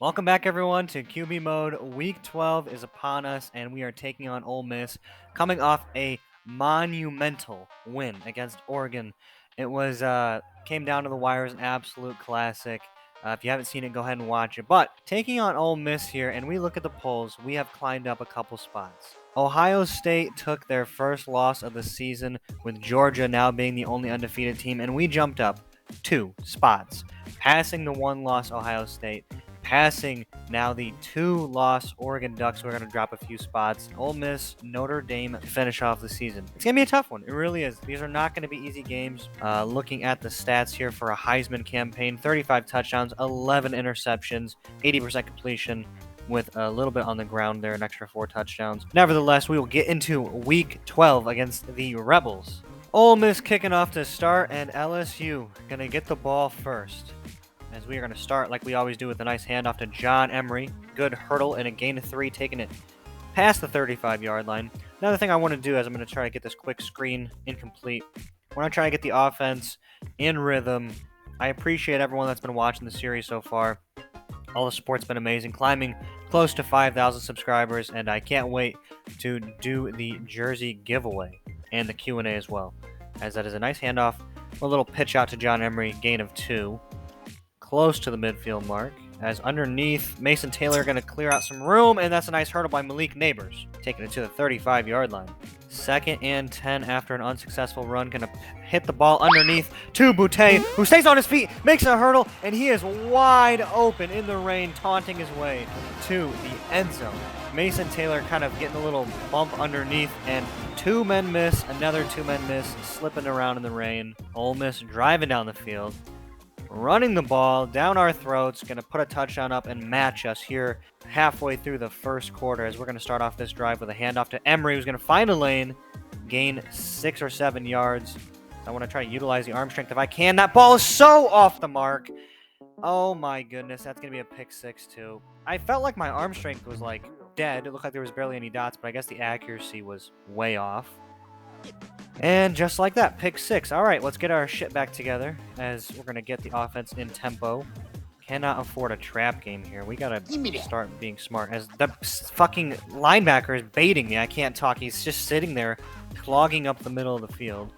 Welcome back, everyone, to QB Mode. Week 12 is upon us, and we are taking on Ole Miss, coming off a monumental win against Oregon. It was came down to the wire, an absolute classic. If you haven't seen it, go ahead and watch it. But taking on Ole Miss here, and we look at the polls, we have climbed up a couple spots. Ohio State took their first loss of the season, with Georgia now being the only undefeated team, and we jumped up 2 spots, passing the one-loss Ohio State, passing now the 2-loss Oregon Ducks, who are going to drop a few spots. Ole Miss, Notre Dame to finish off the season. It's going to be a tough one. It really is. These are not going to be easy games. Looking at the stats here for a Heisman campaign, 35 touchdowns, 11 interceptions, 80% completion, with a little bit on the ground there, an extra 4 touchdowns. Nevertheless, we will get into Week 12 against the Rebels. Ole Miss kicking off to start, and LSU going to get the ball first, as we are going to start like we always do with a nice handoff to John Emery. Good hurdle and a gain of 3, taking it past the 35-yard line. Another thing I want to do is I'm going to try to get this quick screen incomplete. I want to try to get the offense in rhythm. I appreciate everyone that's been watching the series so far. All the support's been amazing, climbing close to 5,000 subscribers, and I can't wait to do the jersey giveaway and the Q&A as well, as that is a nice handoff. A little pitch out to John Emery, gain of 2. Close to the midfield mark, as underneath, Mason Taylor going to clear out some room, and that's a nice hurdle by Malik Neighbors, taking it to the 35-yard line. 2nd and 10 after an unsuccessful run, going to hit the ball underneath to Boutte, who stays on his feet, makes a hurdle, and he is wide open in the rain, taunting his way to the end zone. Mason Taylor kind of getting a little bump underneath, and 2 men miss, another 2 men miss, slipping around in the rain. Ole Miss driving down the field, running the ball down our throats, going to put a touchdown up and match us here halfway through the first quarter, as we're going to start off this drive with a handoff to Emery, who's going to find a lane, gain 6 or 7 yards. I want to try to utilize the arm strength if I can. That ball is so off the mark. Oh my goodness, that's going to be a pick 6 too. I felt like my arm strength was like dead. It looked like there was barely any dots, but I guess the accuracy was way off. And just like that, pick 6. All right, let's get our shit back together, as we're going to get the offense in tempo. Cannot afford a trap game here. We got to start being smart, as the fucking linebacker is baiting me. I can't talk. He's just sitting there clogging up the middle of the field.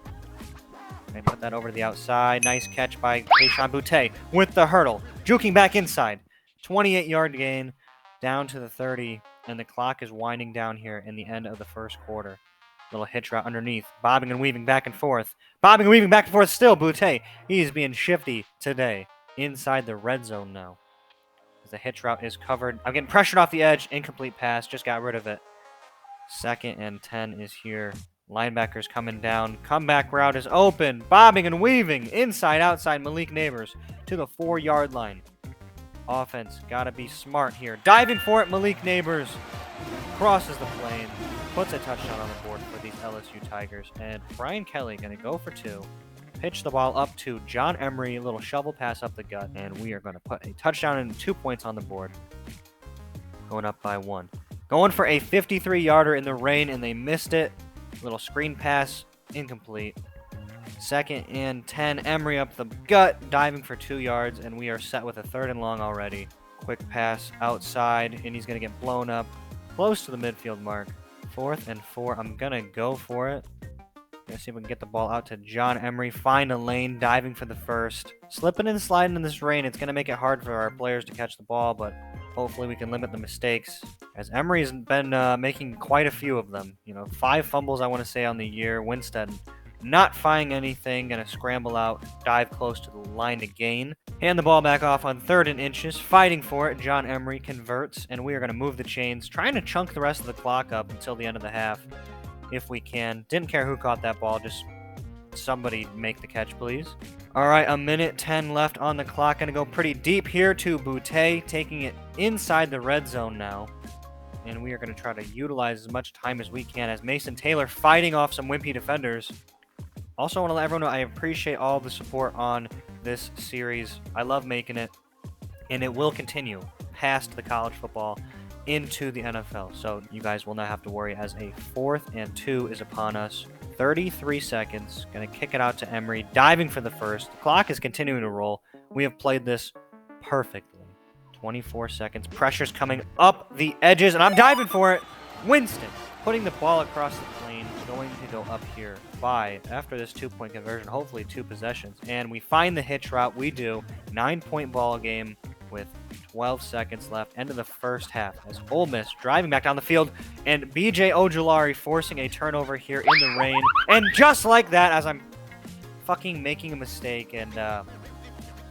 I put that over to the outside. Nice catch by Kayshon Boutte with the hurdle. Juking back inside. 28-yard gain down to the 30, and the clock is winding down here in the end of the first quarter. Little hitch route underneath. Bobbing and weaving back and forth. Bobbing and weaving back and forth still. Boutte. He's being shifty today. Inside the red zone now, as the hitch route is covered. I'm getting pressured off the edge. Incomplete pass. Just got rid of it. 2nd and 10 is here. Linebackers coming down. Comeback route is open. Bobbing and weaving. Inside, outside. Malik Neighbors to the 4-yard line. Offense got to be smart here. Diving for it. Malik Neighbors crosses the plane. Puts a touchdown on the board for these LSU Tigers. And Brian Kelly going to go for 2. Pitch the ball up to John Emery. A little shovel pass up the gut. And we are going to put a touchdown and 2 points on the board. Going up by 1. Going for a 53-yarder in the rain, and they missed it. Little screen pass. Incomplete. 2nd and 10. Emery up the gut. Diving for 2 yards. And we are set with a 3rd and long already. Quick pass outside. And he's going to get blown up close to the midfield mark. 4th and 4. I'm going to go for it. Gonna see if we can get the ball out to John Emery. Find a lane. Diving for the 1st. Slipping and sliding in this rain. It's going to make it hard for our players to catch the ball, but hopefully we can limit the mistakes, as Emery's been making quite a few of them. 5 fumbles, I want to say, on the year. Winstead not finding anything. Going to scramble out. Dive close to the line to gain. Hand the ball back off on 3rd and inches. Fighting for it. John Emery converts, and we are going to move the chains, trying to chunk the rest of the clock up until the end of the half, if we can. Didn't care who caught that ball. Just somebody make the catch, please. All right, 1:10 left on the clock. Going to go pretty deep here to Boutte, taking it inside the red zone now. And we are going to try to utilize as much time as we can, as Mason Taylor fighting off some wimpy defenders. Also, I want to let everyone know I appreciate all the support on this series. I love making it, and it will continue past the college football into the NFL. So you guys will not have to worry, as a 4th and 2 is upon us. 33 seconds. Going to kick it out to Emery. Diving for the 1st. The clock is continuing to roll. We have played this perfectly. 24 seconds. Pressure's coming up the edges, and I'm diving for it. Winston putting the ball across the plane, going to go up here by, after this 2-point conversion, hopefully 2 possessions. And we find the hitch route. We do. 9-point ball game with 12 seconds left. End of the first half as Ole Miss driving back down the field, and B.J. Ojulari forcing a turnover here in the rain. And just like that, as I'm fucking making a mistake, and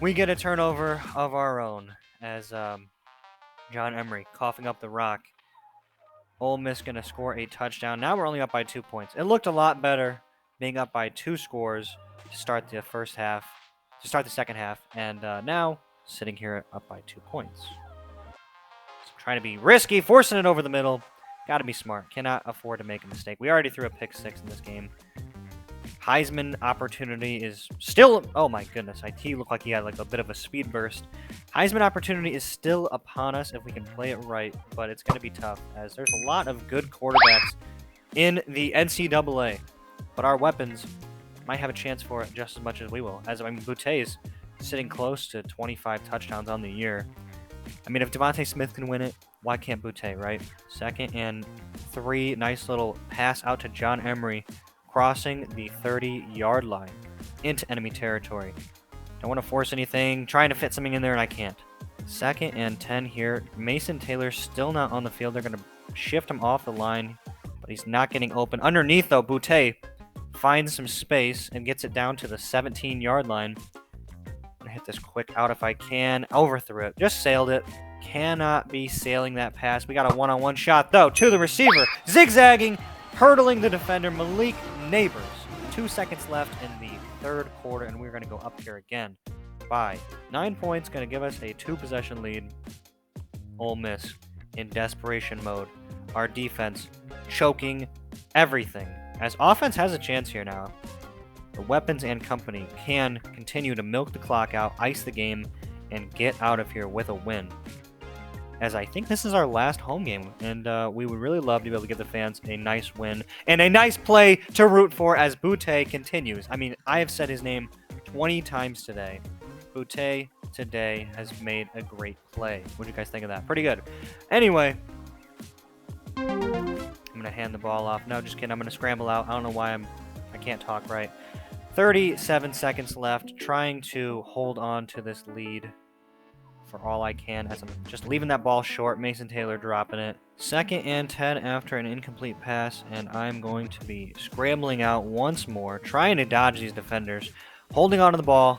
we get a turnover of our own as John Emery coughing up the rock. Ole Miss going to score a touchdown. Now we're only up by 2 points. It looked a lot better being up by 2 scores to start the second half. And now sitting here up by 2 points. So trying to be risky, forcing it over the middle. Got to be smart. Cannot afford to make a mistake. We already threw a pick 6 in this game. Heisman opportunity is still... Oh my goodness. He looked like he had like a bit of a speed burst. Heisman opportunity is still upon us if we can play it right, but it's going to be tough as there's a lot of good quarterbacks in the NCAA. But our weapons might have a chance for it just as much as we will. As I mean, Boute's sitting close to 25 touchdowns on the year. I mean, if Devontae Smith can win it, why can't Boute, right? 2nd and 3. Nice little pass out to John Emery, crossing the 30-yard line into enemy territory. Don't want to force anything, trying to fit something in there, and I can't. 2nd and 10 here. Mason Taylor's still not on the field. They're going to shift him off the line, but he's not getting open. Underneath, though, Boute finds some space and gets it down to the 17-yard line. I'm going to hit this quick out if I can. Overthrew it. Just sailed it. Cannot be sailing that pass. We got a one-on-one shot, though, to the receiver. Zigzagging, hurdling the defender, Malik Neighbors. 2 seconds left in the 3rd quarter, and we're going to go up here again by 9 points. Going to give us a 2-possession lead. Ole Miss in desperation mode. Our defense choking everything. As offense has a chance here now. The weapons and company can continue to milk the clock out, ice the game, and get out of here with a win. As I think this is our last home game, and we would really love to be able to give the fans a nice win and a nice play to root for as Boute continues. I mean, I have said his name 20 times today. Boute today has made a great play. What do you guys think of that? Pretty good. Anyway, I'm going to hand the ball off. No, just kidding. I'm going to scramble out. I don't know why I can't talk right. 37 seconds left, trying to hold on to this lead for all I can as I'm just leaving that ball short. Mason Taylor dropping it. 2nd and 10 after an incomplete pass, and I'm going to be scrambling out once more, trying to dodge these defenders, holding onto the ball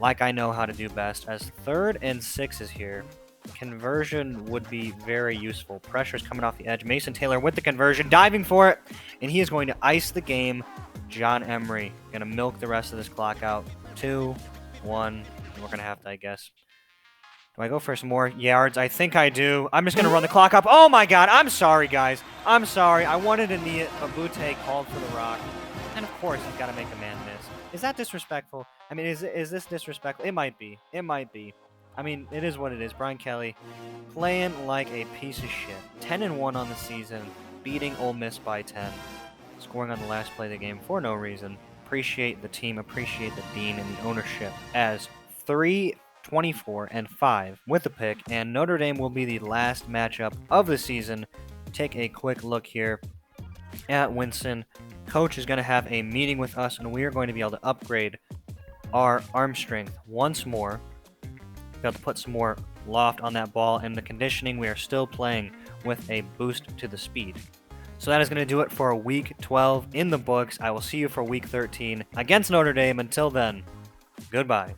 like I know how to do best, as 3rd and 6 is here. Conversion would be very useful. Pressure's coming off the edge. Mason Taylor with the conversion, diving for it, and he is going to ice the game. John Emery going to milk the rest of this clock out. 2, 1, and we're going to have to, I guess... Do I go for some more yards? I think I do. I'm just going to run the clock up. Oh, my God. I'm sorry, guys. I'm sorry. I wanted to knee it, but Boute called for the rock. And, of course, he's got to make a man miss. Is that disrespectful? I mean, is this disrespectful? It might be. It might be. I mean, it is what it is. Brian Kelly playing like a piece of shit. 10-1 on the season, beating Ole Miss by 10. Scoring on the last play of the game for no reason. Appreciate the team. Appreciate the dean and the ownership as 3-24-5 with a pick, and Notre Dame will be the last matchup of the season. Take a quick look here at Winston. Coach is going to have a meeting with us, and we are going to be able to upgrade our arm strength once more. Be able to put some more loft on that ball, and the conditioning, we are still playing with a boost to the speed. So that is going to do it for Week 12 in the books. I will see you for Week 13 against Notre Dame. Until then, goodbye.